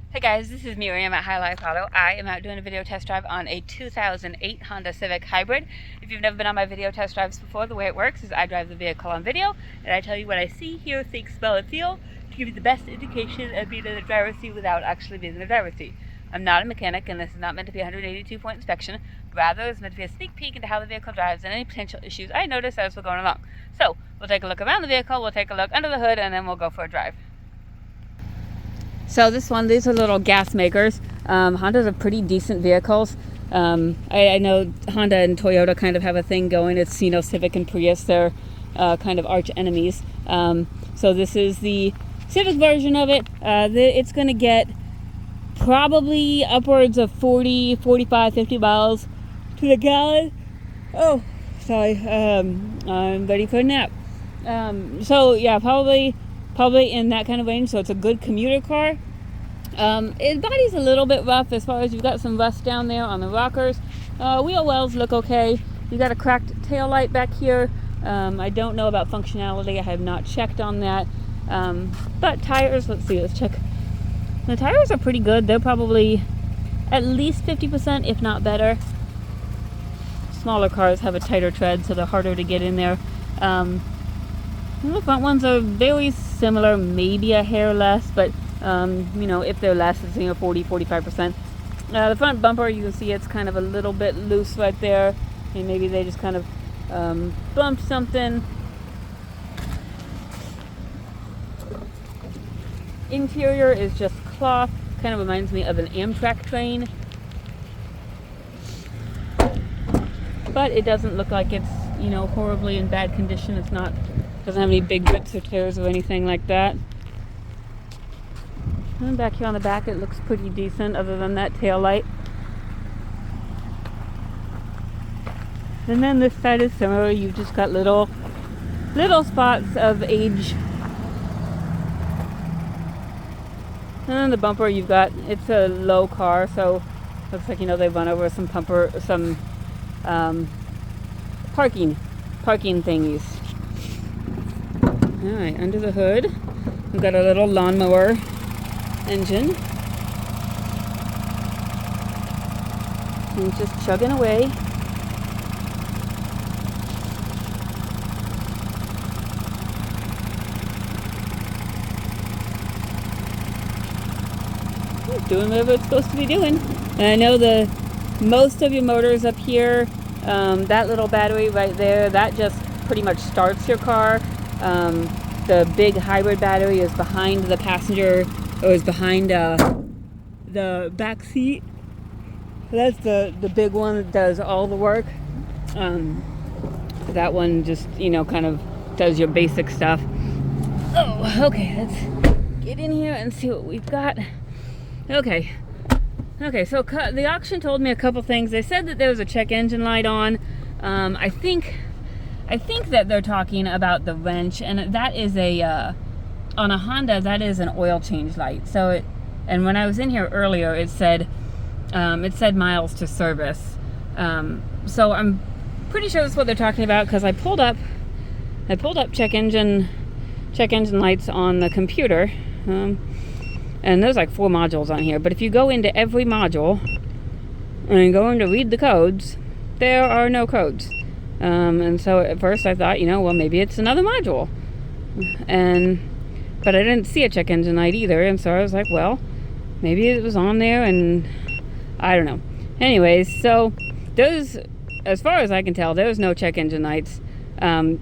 Hey guys, this is Miriam at High Life Auto. I am out doing a video test drive on a 2008 Honda Civic Hybrid. If you've never been on my video test drives before, the way it works is I drive the vehicle on video and I tell you what I see, hear, think, smell, and feel to give you the best indication of being in the driver's seat without actually being in the driver's seat. I'm not a mechanic and this is not meant to be a 182-point inspection. Rather, it's meant to be a sneak peek into how the vehicle drives and any potential issues I notice as we're going along. So, we'll take a look around the vehicle, we'll take a look under the hood, and then we'll go for a drive. So these are little gas makers. Hondas are pretty decent vehicles. I know Honda and Toyota kind of have a thing going. It's, Civic and Prius, they're kind of arch enemies. So this is the Civic version of it. It's going to get probably upwards of 40, 45, 50 miles to the gallon. Oh, sorry. I'm ready for a nap. So yeah, probably in that kind of range. So it's a good commuter car. Its body's a little bit rough as far as you've got some rust down there on the rockers. Wheel wells look okay. You got a cracked tail light back here. I don't know about functionality. I have not checked on that. But tires, let's check. The tires are pretty good. They're probably at least 50%, if not better. Smaller cars have a tighter tread, so they're harder to get in there. The front ones are very similar, maybe a hair less, but if they're less, it's 40-45%. The front bumper, you can see it's kind of a little bit loose right there, and maybe they just kind of bumped something. Interior is just cloth, kind of reminds me of an Amtrak train, but it doesn't look like it's horribly in bad condition. It's not. Doesn't have any big rips or tears or anything like that. And back here on the back, it looks pretty decent other than that tail light. And then this side is similar. You've just got little spots of age. And then the bumper, it's a low car, so looks like they run over some parking thingies. Alright, under the hood, we've got a little lawnmower engine. And it's just chugging away. It's doing whatever it's supposed to be doing. And I know most of your motors up here, that little battery right there, that just pretty much starts your car. The big hybrid battery is behind the passenger, or is behind the back seat. That's the big one that does all the work. That one just, kind of does your basic stuff. Oh, okay, let's get in here and see what we've got. Okay, so the auction told me a couple things. They said that there was a check engine light on. I think that they're talking about the wrench, and that is on a Honda, that is an oil change light. So and when I was in here earlier, it said miles to service. So I'm pretty sure that's what they're talking about, because I pulled up check engine lights on the computer, and there's like 4 modules on here. But if you go into every module and go in to read the codes, there are no codes. And so at first I thought, well, maybe it's another module. But I didn't see a check engine light either. And so I was like, well, maybe it was on there and I don't know. Anyways, so as far as I can tell, there's no check engine lights. I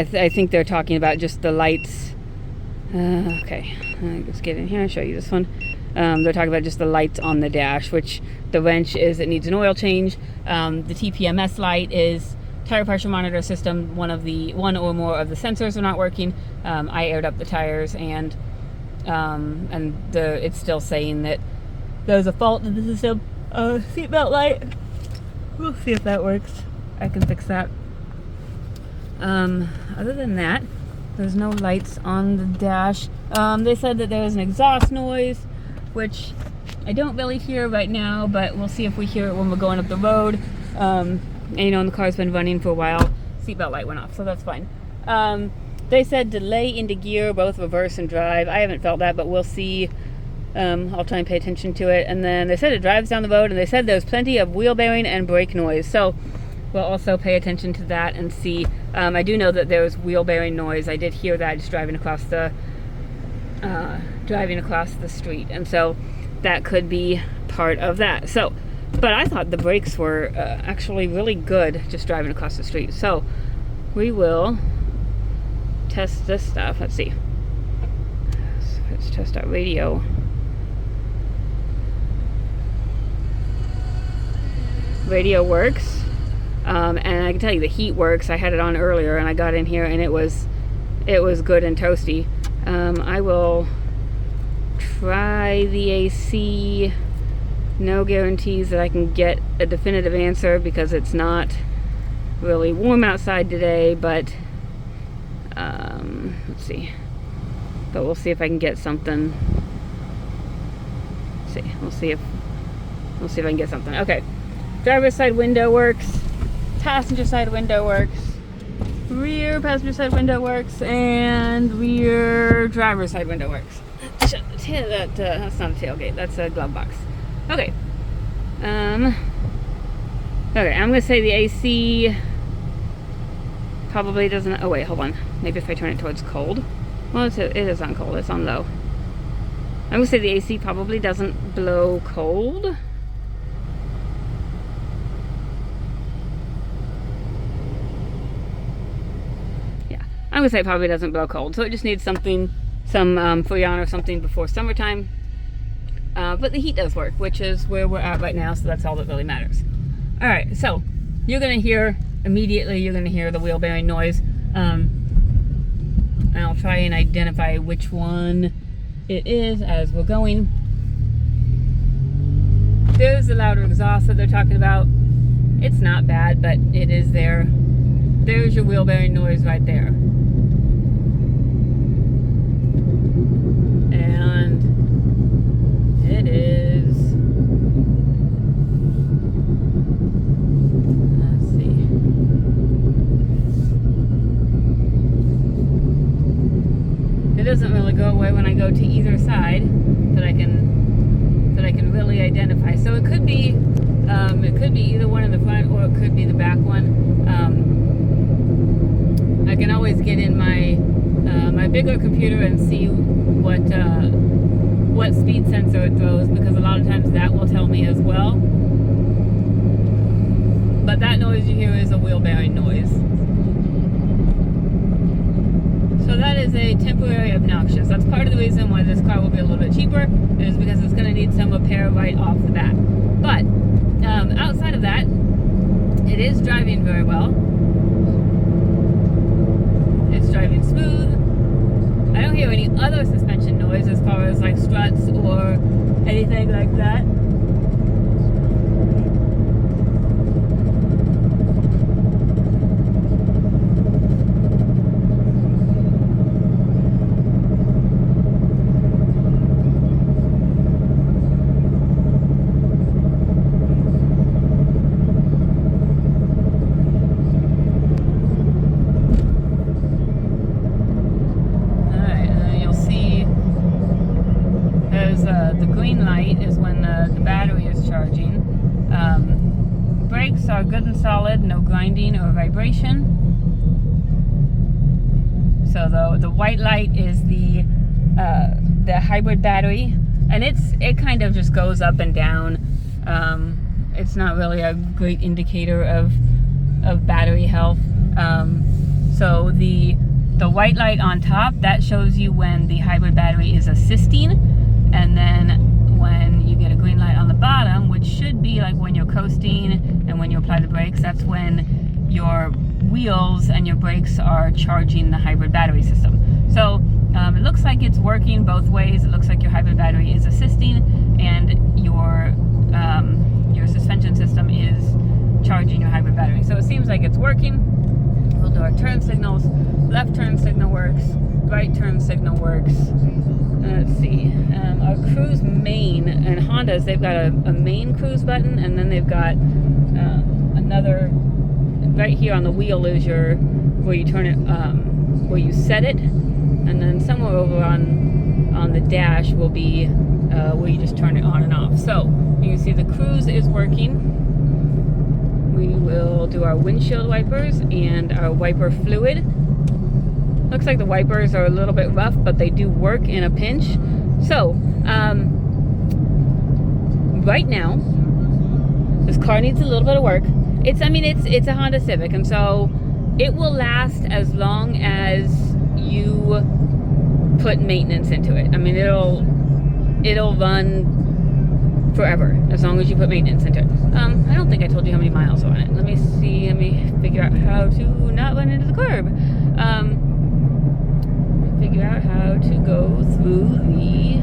think they're talking about just the lights. Okay, let's get in here and show you this one. They're talking about just the lights on the dash, which the wrench is, it needs an oil change. The TPMS light is tire pressure monitor system. One or more of the sensors are not working. I aired up the tires, and it's still saying that there's a fault in the system. Seatbelt light. We'll see if that works. I can fix that. Other than that, there's no lights on the dash. They said that there was an exhaust noise, which I don't really hear right now, but we'll see if we hear it when we're going up the road. And the car's been running for a while. Seatbelt light went off, so that's fine. They said delay into gear, both reverse and drive. I haven't felt that, but we'll see I'll try and pay attention to it. And then they said it drives down the road, and they said there's plenty of wheel bearing and brake noise. So we'll also pay attention to that and see. I do know that there's wheel bearing noise. I did hear that just driving across the street, and so that could be part of that. So, but I thought the brakes were actually really good just driving across the street. So we will test this stuff. Let's see. Let's test our radio. Radio works, and I can tell you the heat works. I had it on earlier, and I got in here, and it was good and toasty. I will try the AC. No guarantees that I can get a definitive answer because it's not really warm outside today, but let's see. But we'll see if I can get something. Let's see. We'll see if I can get something. Okay. Driver's side window works. Passenger side window works. Rear passenger side window works, and rear driver's side window works. Shut the tail. That's not a tailgate. That's a glove box. Okay. Okay. I'm gonna say the AC probably doesn't. Oh wait, hold on. Maybe if I turn it towards cold. Well, it is on cold. It's on low. I'm gonna say the AC probably doesn't blow cold. I'm gonna say it probably doesn't blow cold, so it just needs some Freon or something before summertime. But the heat does work, which is where we're at right now, so that's all that really matters. All right, so you're gonna hear immediately. You're gonna hear the wheel bearing noise. And I'll try and identify which one it is as we're going. There's the louder exhaust that they're talking about. It's not bad, but it is there. There's your wheel bearing noise right there. And it is, let's see. It doesn't really go away when I go to either side that I can really identify. So it could be either one in the front or it could be the back one. I can always get in my bigger computer and see what speed sensor it throws, because a lot of times that will tell me as well. But that noise you hear is a wheel bearing noise. So that is a temporary obnoxious. That's part of the reason why this car will be a little bit cheaper, is because it's going to need some repair right off the bat. But outside of that, it is driving very well. It's driving smooth. I don't hear any other suspension noise as far as like struts or anything like that. The green light is when the battery is charging. Brakes are good and solid, no grinding or vibration. So the white light is the hybrid battery, and it kind of just goes up and down. It's not really a great indicator of battery health. So the white light on top, that shows you when the hybrid battery is assisting. And then when you get a green light on the bottom, which should be like when you're coasting and when you apply the brakes, that's when your wheels and your brakes are charging the hybrid battery system. So it looks like it's working both ways. It looks like your hybrid battery is assisting and your suspension system is charging your hybrid battery. So it seems like it's working. We'll do our turn signals. Left turn signal works. Right turn signal works. Let's see, our cruise main, and Hondas, they've got a main cruise button, and then they've got another, right here on the wheel is where you turn it, where you set it, and then somewhere over on on the dash will be where you just turn it on and off. So you can see the cruise is working. We will do our windshield wipers and our wiper fluid. Looks like the wipers are a little bit rough, but they do work in a pinch. So right now, this car needs a little bit of work. It's a Honda Civic, and so it will last as long as you put maintenance into it. I mean, it'll run forever as long as you put maintenance into it. I don't think I told you how many miles are on it. Let me see. Let me figure out how to not run into the curb. Let me figure out how to go through the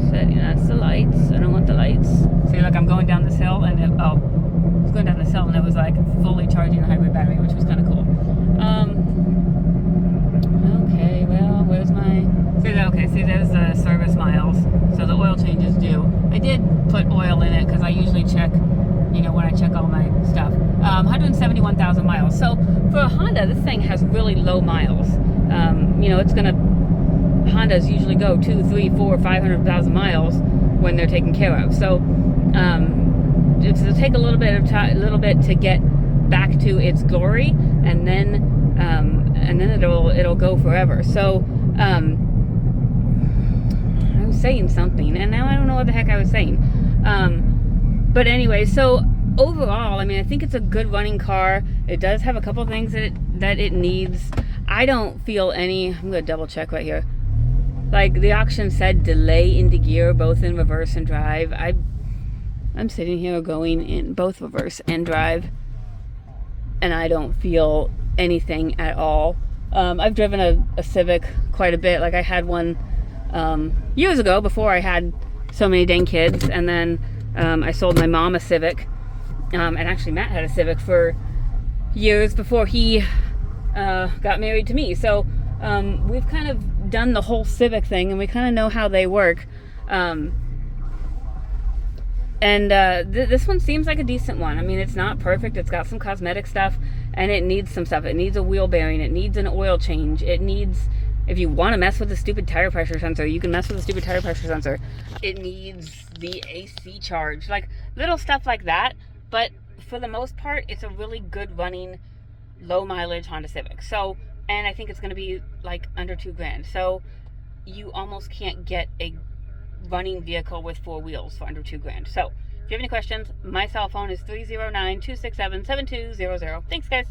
setting. That's the lights. I don't want the lights. See, look, I'm going down this hill, and I was going down this hill, and it was like fully charging the hybrid battery, which was kind of cool. Okay, well, where's my... See, there's the service miles. So the oil change is due. I did put oil in it because I usually check, when I check all my stuff. 171,000 miles. So for a Honda, this thing has really low miles. Hondas usually go 2, 3, 4, 500,000 miles when they're taken care of. So it'll take a little bit to get back to its glory, and then it'll go forever. So I was saying something, and now I don't know what the heck I was saying. But anyway, so overall, I think it's a good running car. It does have a couple things that it needs. I don't feel any. I'm gonna double check right here. Like the auction said, delay into gear both in reverse and drive. I'm sitting here going in both reverse and drive, and I don't feel anything at all. I've driven a Civic quite a bit. Like I had one years ago before I had so many dang kids, and then I sold my mom a Civic, and actually Matt had a Civic for years before he got married to me. So we've kind of done the whole Civic thing, and we kind of know how they work. This one seems like a decent one. It's not perfect. It's got some cosmetic stuff, and it needs some stuff. It needs a wheel bearing. It needs an oil change. It needs, if you want to mess with the stupid tire pressure sensor, you can mess with the stupid tire pressure sensor. It needs the AC charge, like little stuff like that. But for the most part, it's a really good running, low mileage Honda Civic. So, and I think it's going to be like under $2,000. So you almost can't get a running vehicle with 4 wheels for under $2,000. So if you have any questions, my cell phone is 309-267-7200. Thanks, guys.